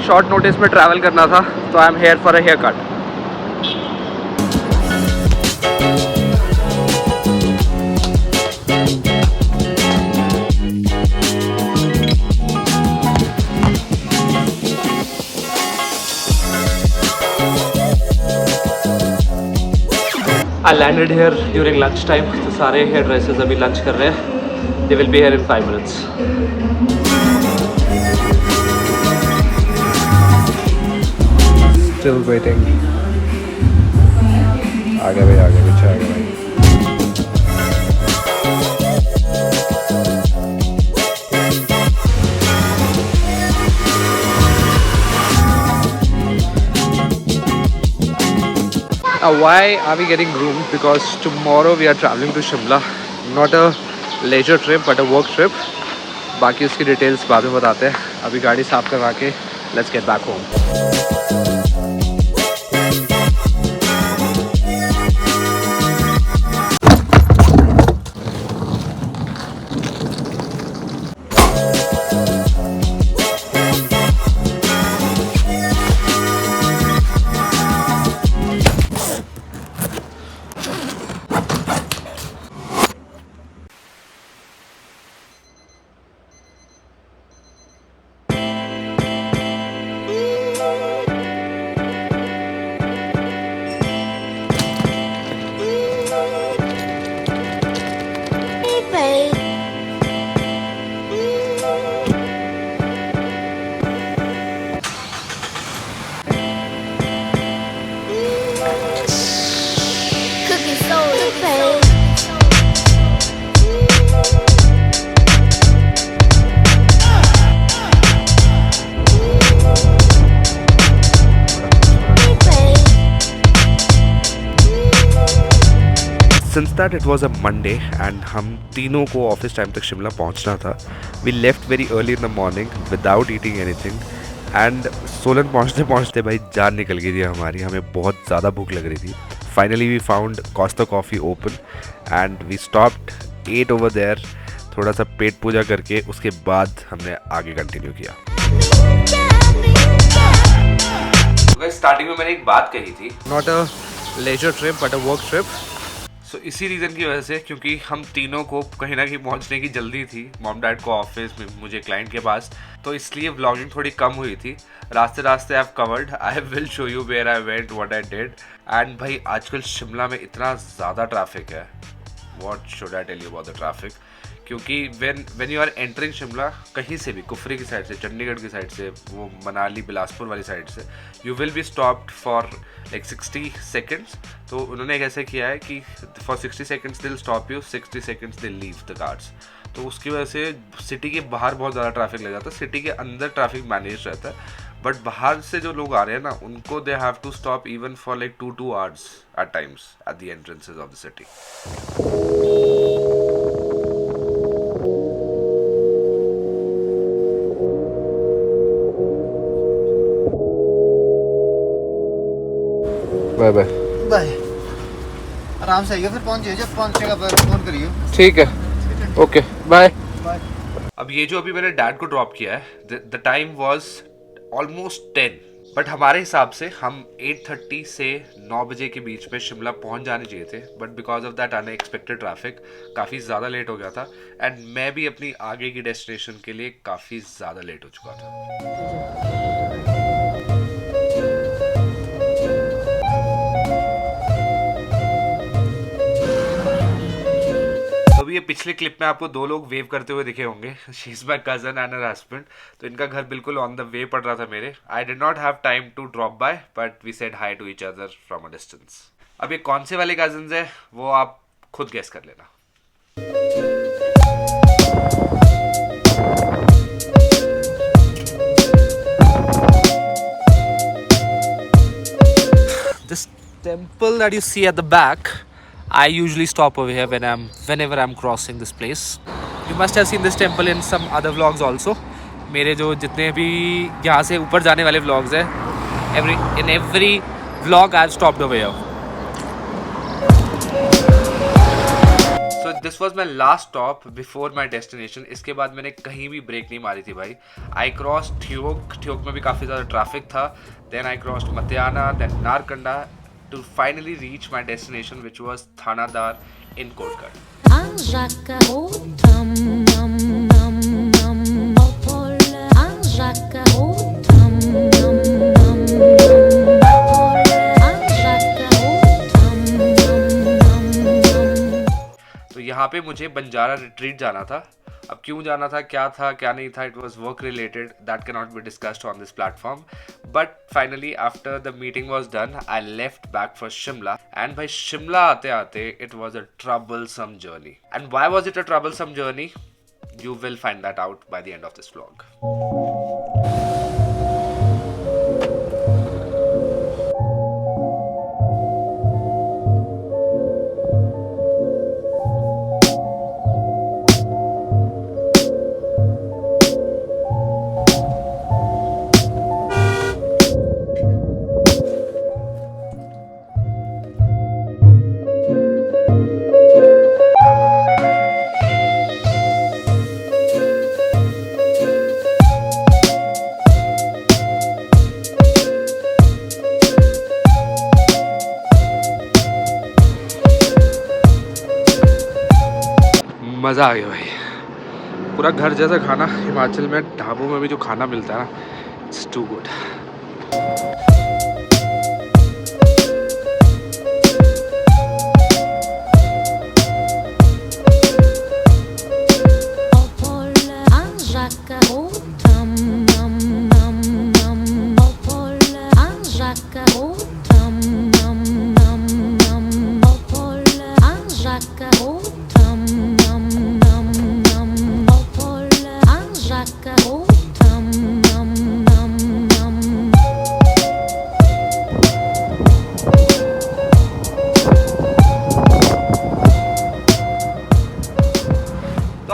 Short notice में travel करना था, तो I am here for a haircut. I landed here during lunch time, तो सारे हेयर ड्रेसर्स अभी लंच कर रहे हैं। They will be here in 5 minutes. Still waiting. आ गया भाई, आ गया, पीछे आ गया भाई। Why are we getting groomed? Because tomorrow we are traveling to Shimla. Not a leisure trip but a work trip. बाकी उसकी डिटेल्स बाद में बताते हैं। अभी गाड़ी साफ करवा के let's get back home. Since that it was a Monday and हम तीनों को ऑफिस टाइम तक शिमला पहुंचना था, we left very early in the morning without eating anything and Solan पहुंचते पहुंचते भाई जान निकल गई थी हमारी, हमें बहुत ज़्यादा भूख लग रही थी। Finally we found Costa Coffee open and we stopped, ate over there, थोड़ा सा पेट पूजा करके उसके बाद हमने आगे कंटिन्यू किया। स्टार्टिंग में मैंने एक बात कही थी, not a leisure trip but a work trip. So इसी रीज़न की वजह से, क्योंकि हम तीनों को कहीं ना कहीं पहुंचने की जल्दी थी, मॉम डैड को ऑफिस में, मुझे क्लाइंट के पास, तो इसलिए व्लॉगिंग थोड़ी कम हुई थी। रास्ते रास्ते I have covered, I will show you where I went, what I did. And भाई आजकल शिमला में इतना ज़्यादा ट्रैफिक है, what should I tell you about the traffic. क्योंकि when you are entering Shimla, कहीं से भी, कुफरी की साइड से, चंडीगढ़ की साइड से, वो मनाली बिलासपुर वाली साइड से, you will be stopped for like 60 seconds. तो उन्होंने कैसे किया है कि फॉर 60 सेकेंड्स दिल स्टॉप यू, 60 सेकेंड्स दिल लीव द कार्स। तो उसकी वजह से सिटी के बाहर बहुत ज़्यादा ट्रैफिक लग जाता है, सिटी के अंदर ट्रैफिक मैनेज रहता है, बट बाहर से जो लोग आ रहे हैं ना, उनको they have to stop even for like 2 hours at times at the entrances of the city. Bye bye bye. आराम से आइए, फिर पहुंच जाइए, जब पहुंचेगा फोन करिए। ठीक है, ओके बाय। अब ये जो अभी मैंने डैड को ड्रॉप किया है, the time was almost 10, but हमारे हिसाब से हम 8:30 से 9 बजे के बीच में शिमला पहुंच जाने चाहिए थे, but because of that unexpected traffic काफ़ी ज़्यादा लेट हो गया था एंड मैं भी अपनी आगे की डेस्टिनेशन के लिए काफ़ी ज़्यादा लेट हो चुका था। अभी ये पिछले क्लिप में आपको 2 लोग वेव करते हुए दिखे होंगे, she is my cousin and her husband. तो इनका घर बिल्कुल ऑन द वे पड़ रहा था मेरे। I did not have time to drop by, but we said hi to each other from a distance. अब ये कौन से वाले कजन्स है वो आप खुद गेस कर लेना। This temple that you see at the back, I usually stop over here whenever I'm crossing this place. You must have seen this temple in some other vlogs also. मेरे जो जितने भी यहाँ से ऊपर जाने वाले vlogs हैं, in every vlog I've stopped over here. So this was my last stop before my destination. इसके बाद मैंने कहीं भी ब्रेक नहीं मारी थी भाई. आई क्रॉस ठियोग में भी काफ़ी ज़्यादा ट्रैफिक था. Then I cross Matiana, then Narkanda to finally reach my destination which was Thanedar in Kotgarh. तो यहाँ पे मुझे बंजारा रिट्रीट जाना था. अब क्यों जाना था, क्या नहीं था, it was work related, that can not be discussed on this platform. But finally after the meeting was done I left back for Shimla. And भाई शिमला आते आते it was a troublesome journey. And why was it a troublesome journey? You will find that out by the end of this vlog. मज़ा आ गया भाई. पूरा घर जैसा खाना. हिमाचल में ढाबों में भी जो खाना मिलता है ना, इट्स टू गुड.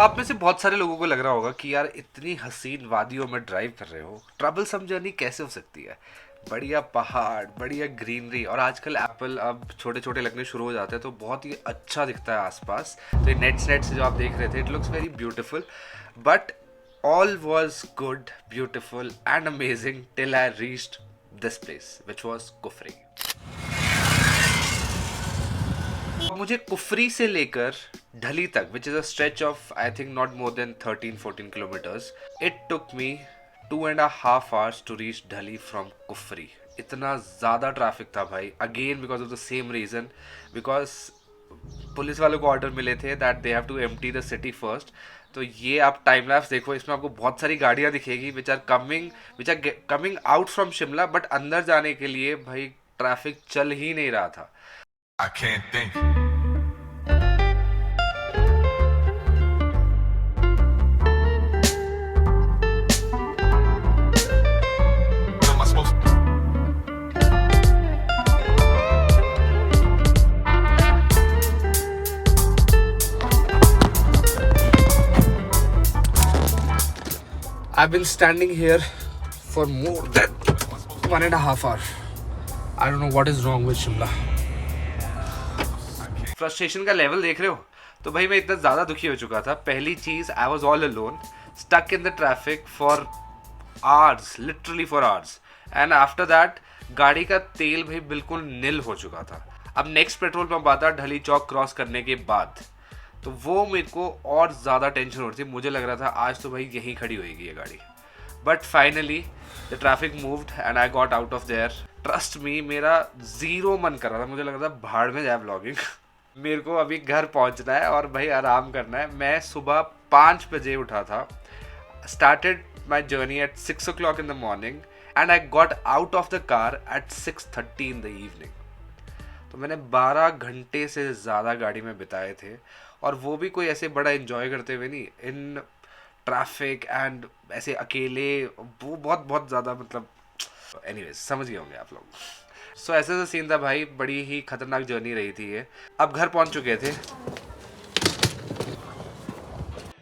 आप में से बहुत सारे लोगों को लग रहा होगा कि यार इतनी हसीन वादियों में ड्राइव कर रहे हो, ट्रबलसम जर्नी कैसे हो सकती है? बढ़िया पहाड़, बढ़िया ग्रीनरी, और आजकल एप्पल अब छोटे छोटे लगने शुरू हो जाते हैं तो बहुत ही अच्छा दिखता है आसपास. तो ये नेट्स जो आप देख रहे थे, it looks very beautiful. But all was good, beautiful and amazing till I reached this place which was Kufri. मुझे कुफरी से लेकर ढली तक, which is a stretch of I think not more than 13-14 kilometres, it took me 2.5 hours to reach Dhali from Kufri. इतना ज़्यादा traffic था भाई, again because of the same reason, because police वालों को ऑर्डर मिले थे that they have to empty the city first. तो ये आप टाइम लैप्स देखो, इसमें आपको बहुत सारी गाड़ियाँ दिखेगी which are coming out from Shimla, but अंदर जाने के लिए भाई ट्रैफिक चल ही नहीं रहा था. I can't think. What am I supposed to? I've been standing here for more than 1.5 hours. I don't know what is wrong with Shimla. Frustration का लेवल देख रहे हो? तो भाई मैं इतना ज़्यादा दुखी हो चुका था. पहली चीज़, I was all alone, stuck in the traffic for hours, literally for hours. And after that गाड़ी का तेल भाई बिल्कुल निल हो चुका था. अब नेक्स्ट पेट्रोल पंप आता ढली चौक क्रॉस करने के बाद, तो वो मेरे को और ज़्यादा टेंशन हो रही थी. मुझे लग रहा था आज तो भाई यहीं खड़ी होएगी ये गाड़ी. But finally the traffic moved and I got out of their. Trust me, मेरा ज़ीरो मन कर रहा था. मुझे लग रहा था भाड़ में जाए व्लॉगिंग. मेरे को अभी घर पहुंचना है और भाई आराम करना है. मैं सुबह 5 बजे उठा था. Started my journey at 6 o'clock in the morning and I got out of the car eight 6:30 in the evening. तो मैंने 12 घंटे से ज़्यादा गाड़ी में बिताए थे, और वो भी कोई ऐसे बड़ा एंजॉय करते हुए नहीं, इन ट्रैफिक एंड ऐसे अकेले. वो बहुत ज़्यादा मतलब एनीवेज समझ गए होंगे आप लोग. सो ऐसा सीन था भाई, बड़ी ही खतरनाक जर्नी रही थी ये. अब घर पहुंच चुके थे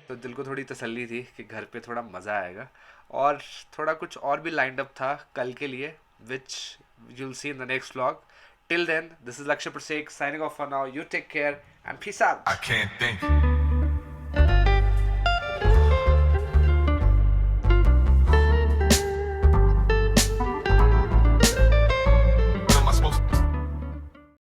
तो दिल को थोड़ी तसल्ली थी कि घर पे थोड़ा मज़ा आएगा, और थोड़ा कुछ और भी लाइंड अप था कल के लिए, विच you'll see in the next vlog. Till then, this is Lakshya Prasek signing off for now. You take care and peace out. I can't think.